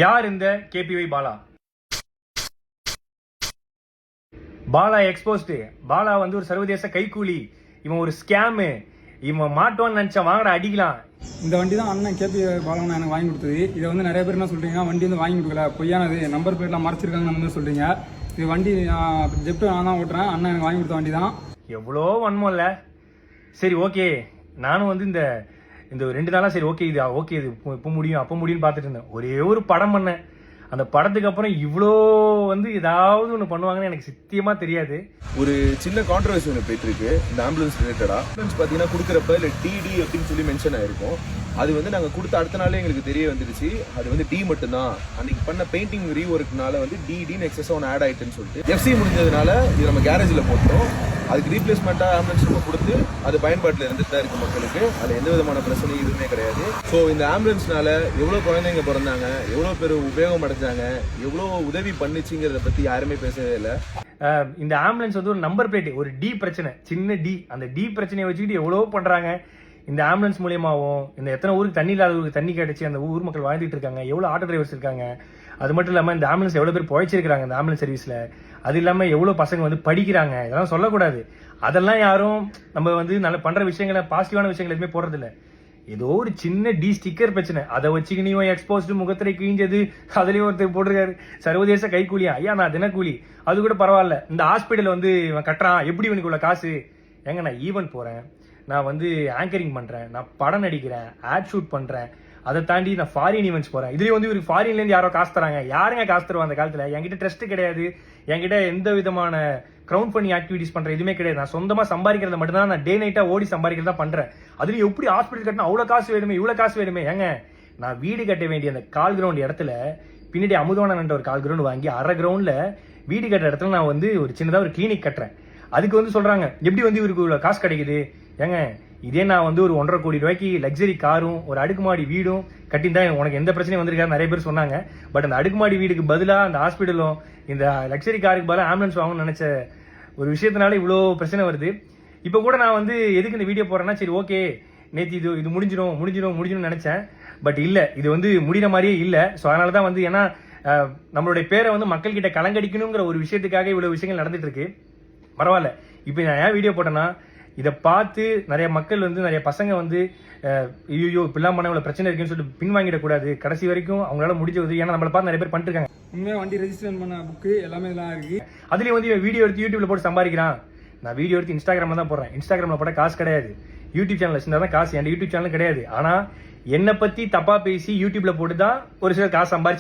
யார் இந்த KPY Bala? Bala exposed. Bala வந்து ஒரு சர்வதேச கைக்கூலி, இவன் ஒரு ஸ்கேமு, இவன் மாட்டோன்னு நினைச்சா வாங்கட அடிக்கலாம். இந்த வண்டி தான் அண்ணன் கேபி பாலா எனக்கு வாங்கி கொடுத்தது. இதை வந்து நிறைய பேர் என்ன சொல்றீங்க, வண்டி வந்து வாங்கி கொடுக்கல, பொய்யானது, நம்பர் பிளேட்லாம் மறைச்சிருக்காங்கன்னு வந்து சொல்றீங்க. இது வண்டி ஜெப்டோ நான் தான் ஓட்டுறேன், அண்ணன் எனக்கு வாங்கி கொடுத்த வண்டி தான். எவ்வளோ வன்மம் இல்லை. சரி ஓகே, நானும் வந்து இந்த 2 நாளா சரி ஓகே இது ஓகே இது இப்போ முடியும் அப்போ முடியும்னு பார்த்துட்டு இருந்தேன். ஒரே ஒரு படம் பண்ணேன். அந்த படத்துக்கு அப்புறம் இவ்வளோ வந்து ஏதாவது ஒன்று பண்ணுவாங்கன்னு எனக்கு சத்தியமா தெரியாது. ஒரு சின்ன கான்ட்ரவர்சி ஒன்று போயிட்டு இருக்கு இந்த ஆம்புலன்ஸ் ரிலேட்டடா. ஆம்புலன்ஸ் பார்த்தீங்கன்னா கொடுக்குறப்ப இல்லை டிடி அப்படின்னு சொல்லி மென்ஷன் ஆயிருக்கும். அது வந்து நாங்கள் கொடுத்த அடுத்த நாளே எங்களுக்கு தெரிய வந்துருச்சு அது வந்து டி மட்டும்தான். அன்னைக்கு பண்ண பெயிண்டிங் ரீஒர்க்னால வந்து டிடின்னு எக்ஸஸ் ஒன்று ஆட் ஆயிட்டுன்னு சொல்லிட்டு எஃப்சி முடிஞ்சதுனால இது நம்ம கேரேஜில் போட்டோம். அதுக்கு ரீப்ளேஸ்மெண்ட்டாக ஆம்புலன்ஸ் நம்ம கொடுத்து அது பயன்பாட்டில் இருந்துட்டு தான் இருக்கு மக்களுக்கு. அது எந்த விதமான பிரச்சனையும் எதுவுமே கிடையாது. ஸோ இந்த ஆம்புலன்ஸ்னால எவ்வளோ குழந்தைங்க பிறந்தாங்க, எவ்வளோ பேர் உபயோகம் அடைஞ்சாங்க, எவ்வளோ உதவி பண்ணுச்சுங்கிறத பற்றி யாருமே பேசவே இல்லை. இந்த ஆம்புலன்ஸ் வந்து ஒரு நம்பர் பிளேட், ஒரு டி பிரச்சனை, சின்ன டி, அந்த டி பிரச்சனையை வச்சுக்கிட்டு எவ்வளோ பண்றாங்க. இந்த ஆம்புலன்ஸ் மூலியமாகவும் இந்த எத்தனை ஊருக்கு தண்ணி இல்லாத ஊருக்கு தண்ணி கிடைச்சி அந்த ஊர் மக்கள் வாழ்ந்துட்டு இருக்காங்க, எவ்வளோ ஆட்டோ டிரைவர்ஸ் இருக்காங்க. அது மட்டும் இல்லாமல் இந்த ஆம்புலன்ஸ் எவ்வளோ பேர் பிழைச்சிருக்காங்க இந்த ஆம்புலன்ஸ் சர்வீஸ்ல. அது இல்லாமல் எவ்வளோ பசங்க வந்து படிக்கிறாங்க. இதெல்லாம் சொல்லக்கூடாது. அதெல்லாம் யாரும் நம்ம வந்து நல்ல பண்ற விஷயங்களை, பாசிட்டிவான விஷயங்கள் எதுவுமே போடுறதில்ல. ஏதோ ஒரு சின்ன டி ஸ்டிக்கர் பிரச்சனை, அதை வச்சுக்கினியும் எக்ஸ்போஸ்டு முகத்திரை கிழிஞ்சது, அதுலயும் ஒருத்தர் போட்டிருக்காரு சர்வதேச கைக்கூலியா. ஐயா நான் தினக்கூலி, அது கூட பரவாயில்ல. இந்த ஹாஸ்பிட்டல் வந்து இவன் கட்டுறான், எப்படி இவனுக்கு உள்ள காசு? ஏங்க நான் ஈவென்ட் போறேன், நான் வந்து ஆங்கரிங் பண்றேன், நான் படம் நடிக்கிறேன், ஆட் ஷூட் பண்றேன், அதை தாண்டி நான் ஃபாரின் ஈவெண்ட்ஸ் போறேன். இதுலயும் வந்து இவருக்கு ஃபாரின்ல இருந்து யாரோ காசு தராங்க. யாருங்க காசு தருவா அந்த காலத்துல? என்கிட்ட ட்ரஸ்ட் கிடையாது, என்கிட்ட எந்த விதமான கிரவுண்ட் பண்ணி ஆக்டிவிட்டிஸ் பண்ற எதுவுமே கிடையாது. நான் சொந்தமா சம்பாதிக்கிறத மட்டும் தான், நான் டே நைட்டா ஓடி சம்பாதிக்கிறதா பண்றேன். அதுல எப்படி ஹாஸ்பிட்டல் கட்டினா அவ்வளவு காசு வேணுமே, இவ்வளவு காசு வேணுமே? ஏங்க நான் வீடு கட்ட வேண்டிய அந்த கால் கிரவுண்ட் இடத்துல பின்னாடி அமுதவானன்ற ஒரு கால் கிரவுண்ட் வாங்கி அரை கிரவுண்ட்ல வீடு கட்டுற இடத்துல நான் வந்து ஒரு சின்னதா ஒரு கிளினிக் கட்டுறேன். அதுக்கு வந்து சொல்றாங்க எப்படி வந்து இவருக்கு இவ்வளவு காசு கிடைக்குது? ஏங்க இதே நான் வந்து ஒரு 1.5 கோடி ரூபாய்க்கு லக்ஸரி காரும் ஒரு அடுக்குமாடி வீடும் கட்டியிருந்தா உனக்கு எந்த பிரச்சனையும் வந்திருக்காரு நிறைய பேர் சொன்னாங்க. பட் அந்த அடுக்குமாடி வீடுக்கு பதிலா அந்த ஹாஸ்பிட்டலும் இந்த லக்ஸரி காருக்கு பதிலாக ஆம்புலன்ஸ் வாங்கணும்னு நினைச்ச ஒரு விஷயத்தினால இவ்வளோ பிரச்சனை வருது. இப்போ கூட நான் வந்து எதுக்கு இந்த வீடியோ போறேன்னா, சரி ஓகே நேற்று இது முடிஞ்சிடும் நினைச்சேன். பட் இல்லை, இது வந்து முடிகிற மாதிரியே இல்லை. ஸோ அதனால தான் வந்து ஏன்னா நம்மளுடைய பேரை வந்து மக்கள் கிட்ட கலங்கடிக்கணுங்கிற ஒரு விஷயத்துக்காக இவ்வளவு விஷயங்கள் நடந்துட்டு இருக்கு. பரவாயில்ல. இப்போ நான் ஏன் வீடியோ போட்டேன்னா, இதை பார்த்து நிறைய மக்கள் வந்து நிறைய பசங்க வந்து ஐயோ இப்பெல்லாம் பண்ண இவ்வளவு பிரச்சனை இருக்குன்னு சொல்லிட்டு பின்வாங்கிடக்கூடாது. கடைசி வரைக்கும் அவங்களால முடிஞ்ச உதவி, ஏன்னா நம்மளை பார்த்து நிறைய பேர் பண்ணிட்டு இருக்காங்க. உண்மையாக வண்டி ரெஜிஸ்ட்ரேஷன் பண்ண புக்கு எல்லாமே இதெல்லாம் இருக்கு. அதுலயும் வந்து வீடியோ எடுத்து யூடியூப்ல போட்டு சம்பாதிக்கிறான். நான் வீடியோ எடுத்து இன்ஸ்டாகிராம்ல தான் போடுறேன். இன்ஸ்டாகிராம்ல போட்ட காசு கிடையாது. யூடியூப் சேனல் வச்சிருந்தா தான் காசு. என் யூடியூப் சேனல் கிடையாது. ஆனா என்னை பத்தி தப்பா பேசி யூடியூப்ல போட்டு தான் ஒரு சிலர் காசு சம்பாதிச்சு